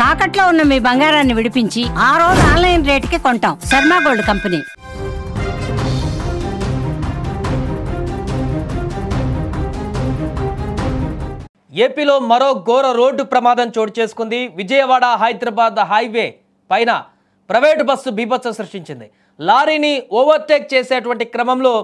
తాకట్లో ఉన్న మీ బంగారాన్ని విడిపించి ఆ రోజు ఆన్లైన్ రేటుకి కొంటాం. Sharma gold company. ఏపీలో మరో ఘోర రోడ్డు ప్రమాదం చోటు చేసుకుంది. విజయవాడ హైదరాబాద్ హైవే పైన ప్రైవేటు బస్సు బీభత్సం సృష్టించింది. లారీని ఓవర్టేక్ చేసేటువంటి క్రమంలో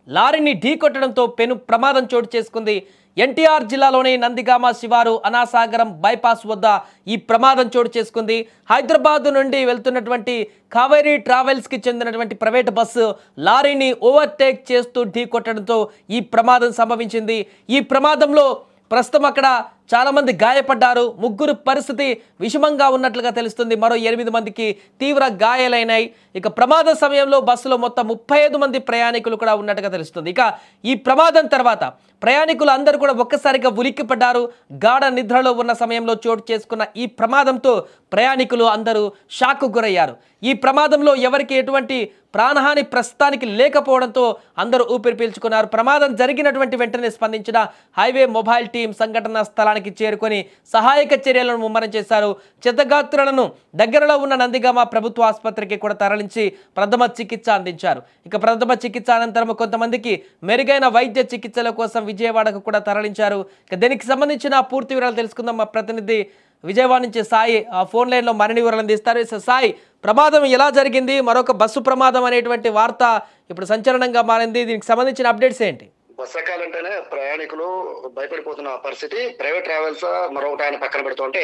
లారీని ఢీకొట్టడంతో పెను ప్రమాదం చోటు చేసుకుంది. ఎన్టీఆర్ జిల్లాలోని నందిగామ శివారు అనాసాగరం బైపాస్ వద్ద ఈ ప్రమాదం చోటు చేసుకుంది. హైదరాబాద్ నుండి వెళ్తున్నటువంటి కావేరీ ట్రావెల్స్కి చెందినటువంటి ప్రైవేట్ బస్సు లారీని ఓవర్టేక్ చేస్తూ ఢీకొట్టడంతో ఈ ప్రమాదం సంభవించింది. ఈ ప్రమాదంలో ప్రస్తుతం అక్కడ చాలామంది గాయపడ్డారు. ముగ్గురు పరిస్థితి విషమంగా ఉన్నట్లుగా తెలుస్తుంది. మరో 8 మందికి తీవ్ర గాయాలైనాయి. ఇక ప్రమాద సమయంలో బస్సులో మొత్తం 35 మంది ప్రయాణికులు కూడా ఉన్నట్టుగా తెలుస్తుంది. ఇక ఈ ప్రమాదం తర్వాత ప్రయాణికులు అందరూ కూడా ఒక్కసారిగా ఉలిక్కిపడ్డారు. గాఢ నిద్రలో ఉన్న సమయంలో చోటు చేసుకున్న ఈ ప్రమాదంతో ప్రయాణికులు అందరూ షాక్కు గురయ్యారు. ఈ ప్రమాదంలో ఎవరికి ఎటువంటి ప్రాణహాని ప్రస్తుతానికి లేకపోవడంతో అందరూ ఊపిరి పీల్చుకున్నారు. ప్రమాదం జరిగినటువంటి వెంటనే స్పందించిన హైవే మొబైల్ టీం సంఘటనా స్థలానికి చేరుకొని సహాయక చర్యలను ముమ్మరం చేశారు. క్షతగాత్రులను దగ్గరలో ఉన్న నందిగామ ప్రభుత్వ ఆసుపత్రికి కూడా తరలించి ప్రథమ చికిత్స అందించారు. ఇక ప్రథమ చికిత్స అనంతరం కొంతమందికి మెరుగైన వైద్య చికిత్సల కోసం విజయవాడకు కూడా తరలించారు. ఇక దీనికి సంబంధించిన పూర్తి వివరాలు తెలుసుకుందాం. మా ప్రతినిధి విజయవాడ నుంచి సాయి ఫోన్ లైన్లో మరిన్ని వివరాలు అందిస్తారు. సాయి, ప్రమాదం ఎలా జరిగింది? మరొక బస్సు ప్రమాదం అనేటువంటి వార్త ఇప్పుడు సంచలనంగా మారింది. దీనికి సంబంధించిన అప్డేట్స్ ఏంటి? బస్ ఎక్కాలంటేనే ప్రయాణికులు భయపడిపోతున్న పరిస్థితి. ప్రైవేట్ ట్రావెల్స్ మరొకటి ఆయన పక్కన పెడుతుంటే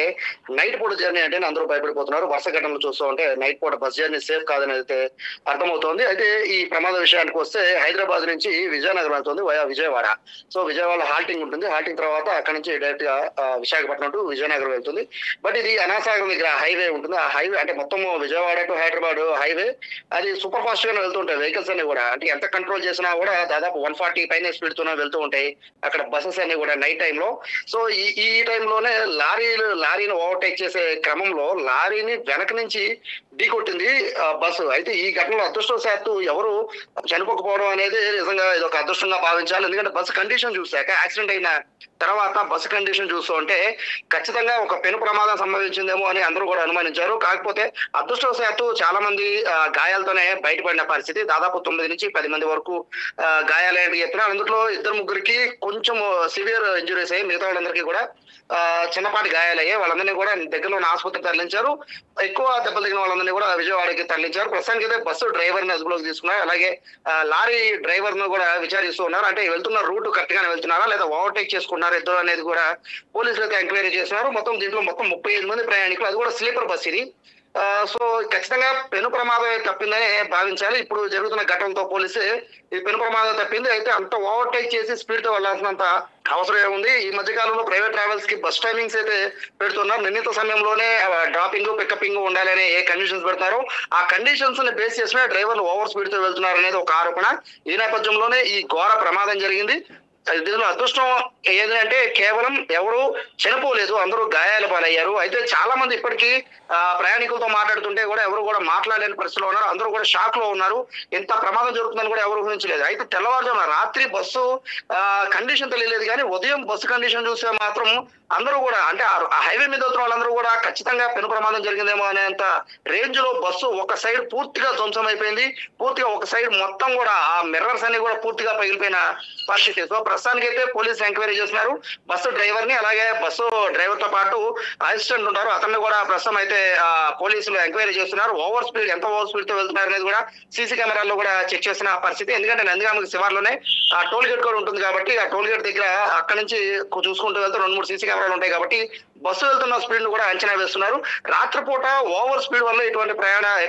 నైట్ పూట జర్నీ అంటే అందరూ భయపడిపోతున్నారు. వరుస ఘటనలు చూస్తూ ఉంటే నైట్ పూట బస్ జర్నీ సేఫ్ కాదని అయితే అర్థమవుతోంది. అయితే ఈ ప్రమాద విషయానికి వస్తే హైదరాబాద్ నుంచి విజయనగరం వెళ్తుంది via Vijayawada. So Vijayawada halting ఉంటుంది. హాల్టింగ్ తర్వాత అక్కడ నుంచి డైరెక్ట్ గా విశాఖపట్నం టు విజయనగరం వెళ్తుంది. బట్ ఇది అనాసాగరం దగ్గర హైవే ఉంటుంది. ఆ హైవే అంటే మొత్తం విజయవాడ టు హైదరాబాద్ హైవే అది సూపర్ ఫాస్ట్ గానే వెళ్తుంటాయి వెహికల్స్ అన్ని కూడా. అంటే ఎంత కంట్రోల్ చేసినా కూడా దాదాపు 140 పైన వెళ్తూ ఉంటాయి అక్కడ బస్సెస్ అన్ని కూడా నైట్ టైంలో. సో ఈ టైంలోనే లారీని ఓవర్టేక్ చేసే క్రమంలో లారీని వెనక నుంచి ఢీకొట్టింది బస్సు. అయితే ఈ ఘటనలో అదృష్టవశాత్తు ఎవరు చనిపోకపోవడం అనేది నిజంగా ఇది ఒక అదృష్టంగా భావించాలి. ఎందుకంటే బస్సు కండిషన్ చూసాక యాక్సిడెంట్ అయిన తర్వాత బస్సు కండిషన్ చూస్తూ ఉంటే ఖచ్చితంగా ఒక పెను ప్రమాదం సంభవించిందేమో అని అందరూ కూడా అనుమానించారు. కాకపోతే అదృష్టవశాత్తు చాలా మంది గాయాలతోనే బయటపడిన పరిస్థితి. దాదాపు 9 నుంచి 10 మంది వరకు గాయాలని చెప్పిన అందులో 2-3కి కొంచెం సివియర్ ఇంజురీస్ అయ్యి మిగతా వాళ్ళందరికీ కూడా చిన్నపాటి గాయాలయ్యాయి. వాళ్ళందరినీ కూడా దగ్గరలో ఉన్న ఆసుపత్రికి తరలించారు. ఎక్కువ దెబ్బలు తగిన వాళ్ళందరినీ కూడా విజయవాడకి తరలించారు. ప్రస్తుతానికి అయితే బస్సు డ్రైవర్ ని అదుపులోకి తీసుకున్నారు. అలాగే లారీ డ్రైవర్ ను కూడా విచారిస్తూ ఉన్నారు. అంటే వెళ్తున్న రూట్ కరెక్ట్ గానే వెళ్తున్నారా లేదా ఓవర్టేక్ చేసుకున్నారా ఇద్దరు అనేది కూడా పోలీసులు అయితే ఎంక్వైరీ చేస్తున్నారు. దీంట్లో మొత్తం 35 మంది ప్రయాణికులు, అది కూడా స్లీపర్ బస్ ఇది. సో ఖచ్చితంగా పెను ప్రమాదం తప్పిందని భావించాలి. ఇప్పుడు జరుగుతున్న ఘటనతో పోలీసు ఈ పెను ప్రమాదం తప్పింది. అయితే అంత ఓవర్టేక్ చేసి స్పీడ్ తో వెళ్లాల్సినంత అవసరం ఏముంది? ఈ మధ్య కాలంలో ప్రైవేట్ ట్రావెల్స్ కి బస్ టైమింగ్స్ అయితే పెడుతున్నారు. నిర్ణీత సమయంలోనే డ్రాపింగ్ పికపింగ్ ఉండాలని ఏ కండిషన్స్ పెడతారో ఆ కండిషన్స్ ని బేస్ చేసిన డ్రైవర్లు ఓవర్ స్పీడ్ తో వెళ్తున్నారు అనేది ఒక ఆరోపణ. ఈ నేపథ్యంలోనే ఈ ఘోర ప్రమాదం జరిగింది. దీనిలో అదృష్టం ఏంటంటే కేవలం ఎవరు చనిపోలేదు, అందరూ గాయాల పాలయ్యారు. అయితే చాలా మంది ఇప్పటికీ ప్రయాణికులతో మాట్లాడుతుంటే కూడా ఎవరు కూడా మాట్లాడలేని పరిస్థితిలో ఉన్నారు. అందరూ కూడా షాక్ లో ఉన్నారు. ఎంత ప్రమాదం జరుగుతుందని కూడా ఎవరు ఊహించలేదు. అయితే తెల్లవారుజామున రాత్రి బస్సు కండిషన్ తెలియలేదు, కానీ ఉదయం బస్సు కండిషన్ చూస్తే మాత్రం అందరూ కూడా అంటే హైవే మీద వెళ్తున్న వాళ్ళందరూ కూడా ఖచ్చితంగా పెను ప్రమాదం జరిగిందేమో అనేంత రేంజ్ లో బస్సు ఒక సైడ్ పూర్తిగా ధ్వంసం అయిపోయింది. పూర్తిగా ఒక సైడ్ మొత్తం కూడా ఆ మిర్రర్స్ అన్ని కూడా పూర్తిగా పగిలిపోయిన పరిస్థితి. సో ప్రస్తుతానికి అయితే పోలీసులు ఎంక్వైరీ చేస్తున్నారు. బస్సు డ్రైవర్ ని అలాగే బస్సు డ్రైవర్ తో పాటు అసిస్టెంట్ ఉంటారు, అతన్ని కూడా ప్రస్తుతం అయితే పోలీసులు ఎంక్వైరీ చేస్తున్నారు. ఎంత ఓవర్ స్పీడ్ తో వెళ్తున్నారు అనేది కూడా సీసీ కెమెరాల్లో కూడా చెక్ చేసిన పరిస్థితి. ఎందుకంటే నందిగామ శివార్లోనే ఆ టోల్ గేట్ కూడా ఉంటుంది కాబట్టి ఆ టోల్ గేట్ దగ్గర అక్కడ నుంచి చూసుకుంటూ వెళ్తే 2-3 సీసీ కెమెరాలు ఉంటాయి కాబట్టి బస్సు వెళ్తున్న స్పీడ్ ను కూడా అంచనా వేస్తున్నారు. రాత్రిపూట ఓవర్ స్పీడ్ వల్ల ఇటువంటి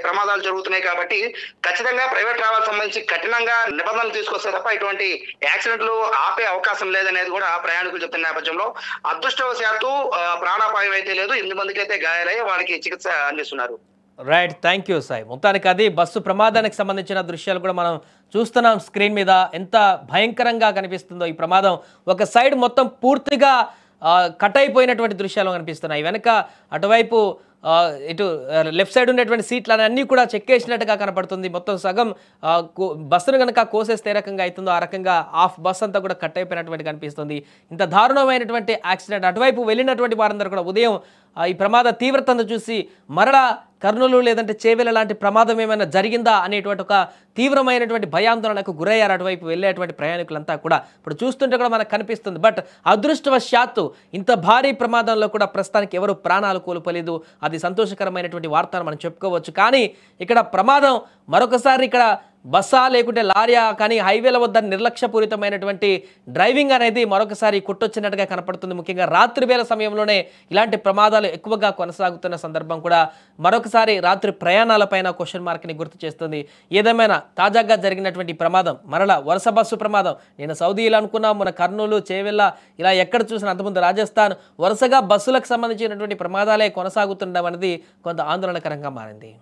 ప్రమాదాలు జరుగుతున్నాయి కాబట్టి ఖచ్చితంగా ప్రైవేట్ ట్రావెల్ సంబంధించి కఠినంగా నిబంధనలు తీసుకొస్తే తప్ప ఇటువంటి యాక్సిడెంట్లు ఆపే అవకాశం లేదనేది కూడా ప్రయాణికులు చెప్తున్న నేపథ్యంలో అదృష్టవశాత్తు ప్రాణాపాయం అయితే లేదు. 8 మందికి అయితే గాయాలయ్యి వారికి చికిత్స అందిస్తున్నారు. Right, thank you Sai. మొత్తానికి అది బస్సు ప్రమాదానికి సంబంధించిన దృశ్యాలు కూడా మనం చూస్తున్నాం స్క్రీన్ మీద. ఎంత భయంకరంగా కనిపిస్తుందో ఈ ప్రమాదం. ఒక సైడ్ మొత్తం పూర్తిగా కట్ అయిపోయినటువంటి దృశ్యాలు కనిపిస్తున్నాయి. వెనక అటువైపు ఇటు లెఫ్ట్ సైడ్ ఉన్నటువంటి సీట్లు అన్నీ కూడా చెక్కేసినట్టుగా కనపడుతుంది. మొత్తం సగం బస్సును కనుక కోసేస్తే ఏ రకంగా అవుతుందో ఆ రకంగా హాఫ్ బస్ అంతా కూడా కట్ అయిపోయినటువంటి కనిపిస్తుంది. ఇంత దారుణమైనటువంటి యాక్సిడెంట్ అటువైపు వెళ్ళినటువంటి వారందరూ కూడా ఉదయం ఈ ప్రమాద తీవ్రతను చూసి మరలా కర్నూలు లేదంటే చేవెళ్ళ లాంటి ప్రమాదం ఏమైనా జరిగిందా అనేటువంటి ఒక తీవ్రమైనటువంటి భయాందోళనకు గురయ్యారు అటువైపు వెళ్ళేటువంటి ప్రయాణికులంతా కూడా. ఇప్పుడు చూస్తుంటే కూడా మనకు కనిపిస్తుంది. బట్ అదృష్టవశాత్తు ఇంత భారీ ప్రమాదంలో కూడా ప్రస్తుతానికి ఎవరు ప్రాణాలు కోల్పోలేదు. అది సంతోషకరమైనటువంటి వార్తను మనం చెప్పుకోవచ్చు. కానీ ఇక్కడ ప్రమాదం మరొకసారి ఇక్కడ బస్సా లేకుంటే లారీయా కానీ హైవేల వద్ద నిర్లక్ష్యపూరితమైనటువంటి డ్రైవింగ్ అనేది మరొకసారి కొట్టొచ్చినట్టుగా కనపడుతుంది. ముఖ్యంగా రాత్రి వేళ సమయంలోనే ఇలాంటి ప్రమాదాలు ఎక్కువగా కొనసాగుతున్న సందర్భం కూడా మరొకసారి రాత్రి ప్రయాణాలపైన క్వశ్చన్ మార్క్ని గుర్తు చేస్తుంది. ఏదేమైనా తాజాగా జరిగినటువంటి ప్రమాదం మరలా వరుస బస్సు ప్రమాదం. నేను సౌదీలో అనుకున్నా, మన కర్నూలు చేవెళ్ళ ఇలా ఎక్కడ చూసినా అంతకుముందు రాజస్థాన్ వరుసగా బస్సులకు సంబంధించినటువంటి ప్రమాదాలే కొనసాగుతుండడం అనేది కొంత ఆందోళనకరంగా మారింది.